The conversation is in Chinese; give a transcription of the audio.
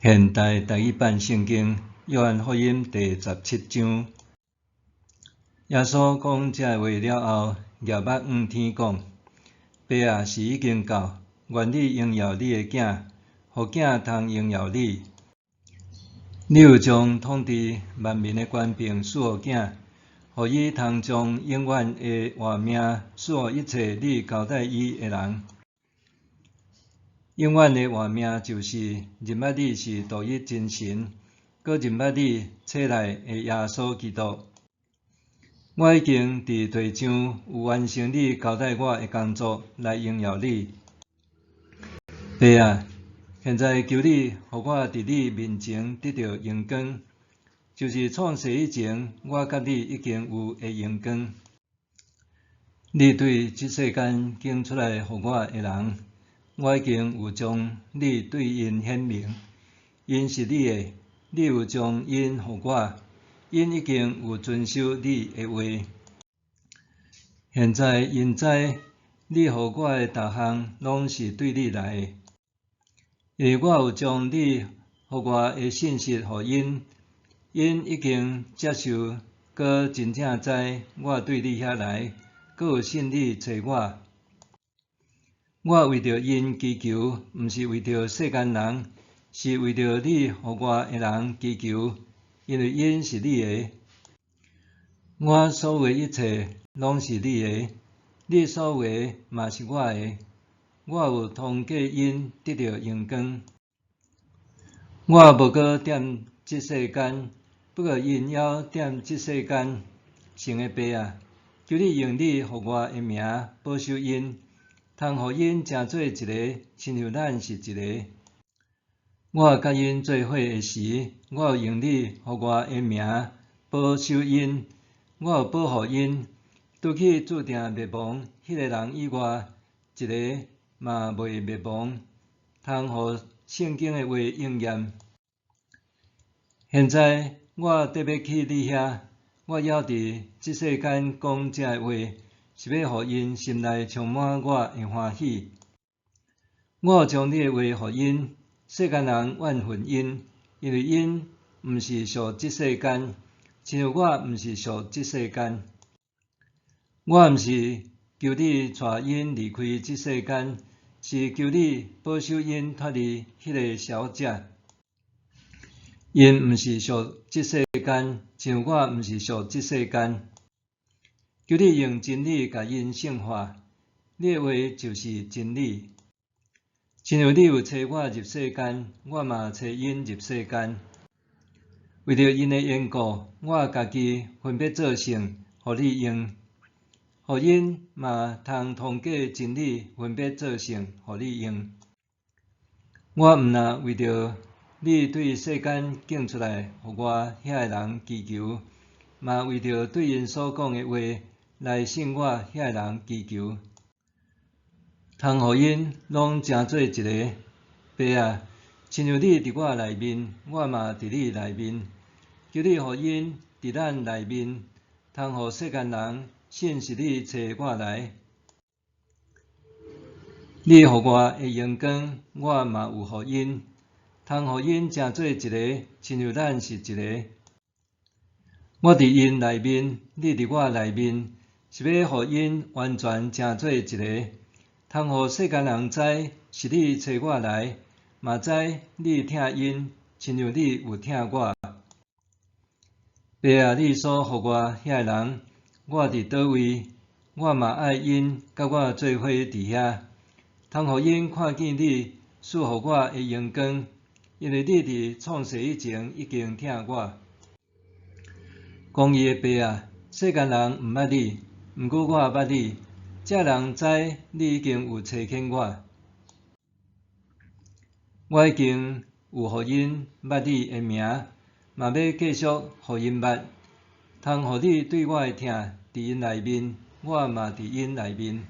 现代第一版圣经约翰福音第17章，耶稣讲这话了后，举目向天讲：爸啊，是已经到，愿你荣耀你的囝，互囝通荣耀你。你有将统治万民的权柄赐予囝，互伊通将永远的活命赐予一切你交代伊的人。永远的活命就是认捌你是独一真神，搁认捌你册内的耶稣基督。我已经伫地上有完成你交代我的工作，来荣耀你。爸啊，现在求你，互我伫你面前得到荣光，就是创世以前，我甲你已经有的荣光。你对这世间拣出来互我的人，我已经有将你对因显明，因是你的，你有将因互我，因已经有遵守你的话。现在因知你互我的逐项拢是对你来的，因为我有将你互我的信息互因，因已经接受，搁真正知我对你遐来，搁有信你找我。我为着因祈求，毋是为着世间人，是为着你互我的人祈求，因为因是你的。我所有一切拢是你的，你所有嘛是我的。我有通过因得到荣光。我无搁踮即世间，不过因要踮即世间。神的爸啊，求你用你互我的名保守因。通互因成做一个，亲像咱是一个。我甲因做伙的时，我有用你互我的名保守因，我有保护因。拄去注定灭亡，迄个人以外，一个嘛袂灭亡，通互圣经的话应验。现在我特别去你遐，我要伫即世间讲这话。是要互因心内充满我的欢喜。我有将你的话互因，世间人怨恨因，因为因毋是属即世间，亲像我毋是属即世间。我毋是求你带因离开即世间，是求你保守因脱离迄个小者。因毋是属即世间，像我毋是属即世间。求你用真理甲因圣化，你的话就是真理。亲像你有找我入世间，我嘛找因入世间。为着因的缘故，我家己分别做圣，互你用，互因嘛通过真理分别做圣，互你用。我毋若为着你对世间拣出来互我遐个人祈求，嘛为着对因所讲的话来信我遐个人祈求，通互因拢成做一个。爸啊，亲像你伫我内面，我嘛伫你内面，求你互因伫咱内面，通互世间人信是你找我来。你互我的荣光，我嘛有互因，通互因成做一个，亲像咱是一个。我伫因内面，你伫我内面。是要互因完全成做一个，通互世间人知是你找我来，嘛知你疼因，亲像你有疼我。爸啊，你所互我遐个人，我伫倒位，我嘛爱因甲我做伙伫遐，通互因看见你赐予我的荣光，因为你伫创世以前已经疼我。公义的爸啊，世间人毋捌你。毋过我捌你，这人知你已经有找见我。我已经有互因捌你的名，嘛要继续互因捌，通互你对我的疼伫因内面，我嘛伫因内面。